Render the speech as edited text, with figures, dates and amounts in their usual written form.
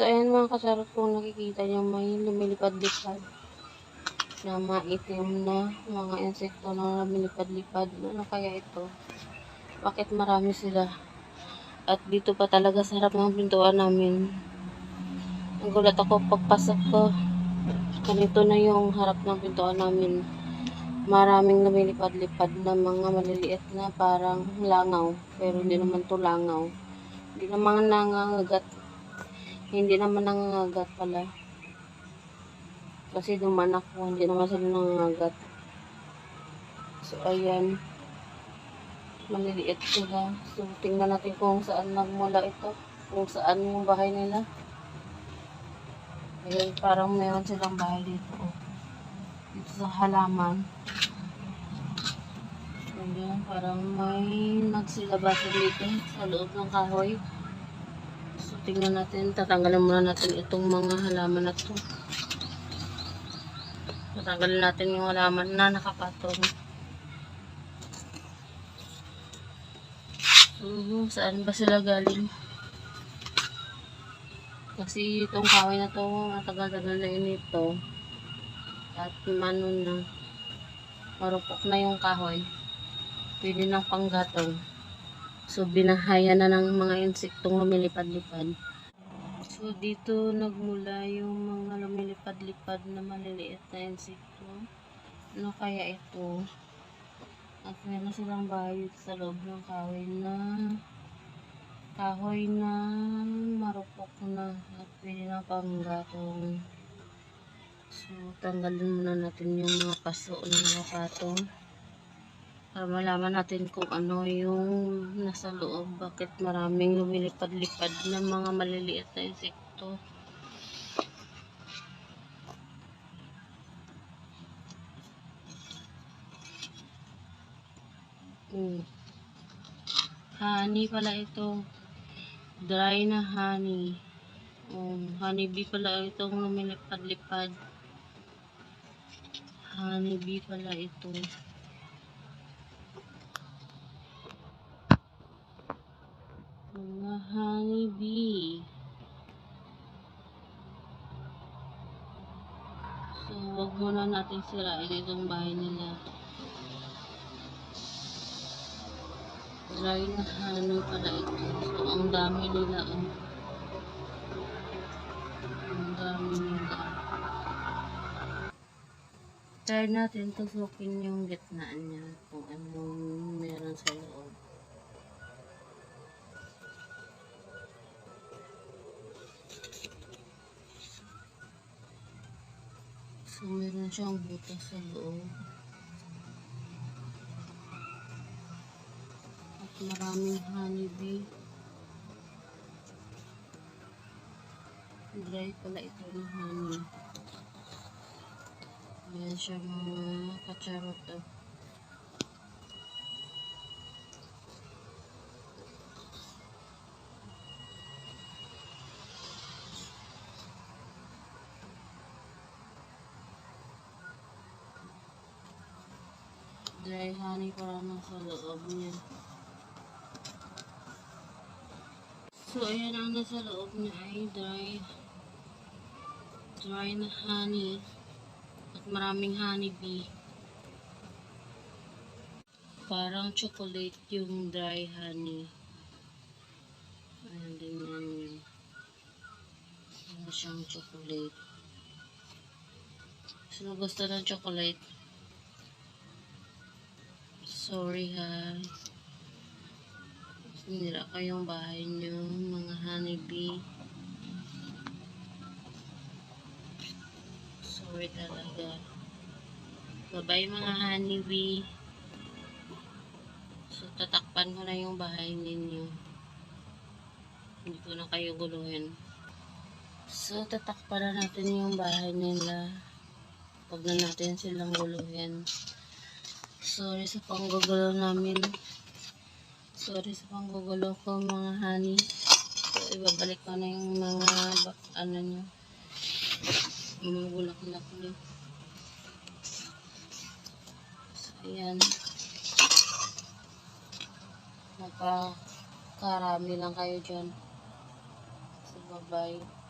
ayan mga kasarot, kung nakikita niyo may lumilipad-lipad na maitim na mga insekto na lumilipad-lipad. Ano kaya ito? Bakit marami sila? At dito pa talaga sa harap ng pintuan namin. Nagulat ako pagpasok ko. Ganito na yung harap ng pintuan namin. Maraming lumilipad-lipad na mga maliliit na parang langaw. Pero hindi naman to langaw. Hindi naman nangangagat. Hindi naman nangangagat pala. Kasi duman ako, hindi naman sila nangangagat. So, ayan. Maliliit sila. So, tingnan natin kung saan nagmula ito. Kung saan yung bahay nila. Ayan, parang meron silang bahay dito. Dito sa halaman. Ayan, parang may nagsilabasan dito sa loob ng kahoy. So, tingnan natin. Tatanggalin muna natin itong mga halaman na ito. Tatanggalin natin yung halaman na nakapatong. So, saan ba sila galing? Kasi itong kahoy na to, matagal-tagal na yun ito. At manon na. Marupok na yung kahoy. Pwede ng panggatong. So, binahayan na ng mga insektong lumilipad-lipad. So, dito nagmula yung mga lumilipad-lipad na maliliit na insekto. Ano kaya ito? At meron silang bahay sa loob ng kahoy na marupok na at pwede na panggatong. So, tanggalin muna natin yung mga paso ng mga patong para malaman natin kung ano yung nasa loob. Bakit maraming lumilipad-lipad na mga maliliit na insekto. Honey pala ito. Dry na honey. Honeybee pala itong lumilipad-lipad. Honeybee pala ito. Mga honeybee. So, wag muna natin sirain itong bahay nila. Dry na honey pala ito. So, ang dami nila. Ang dami nila. Try natin tusukin yung gitna niya kung anong meron sa loob. So, meron siyang butas sa loob. At maraming honeybee. Dry pala ito ng honey. Ayan siya mga kacharot. Dry honey para nasa loob niya. So, ayan ang nasa loob niya ay dry na honey. At maraming honeybee. Parang chocolate yung dry honey. Ayan din yan. Ayan siyang chocolate. Sino gusto ng chocolate? Sorry ha. Sinira ko yung bahay niyo, mga honeybee. Sorry talaga. Bye-bye mga honeybee. So, tatakpan ko na yung bahay ninyo. Hindi ko na kayo guluhin. So, tatakpan na natin yung bahay nila. Huwag na natin silang guluhin. Sorry sa panggugulo namin. Sorry sa panggugulo ko mga honey. So, ibabalik ko na yung mga ano nyo. Mga bulak-bulak nyo. So, ayan. Magpakarami lang kayo dyan. So, bye-bye.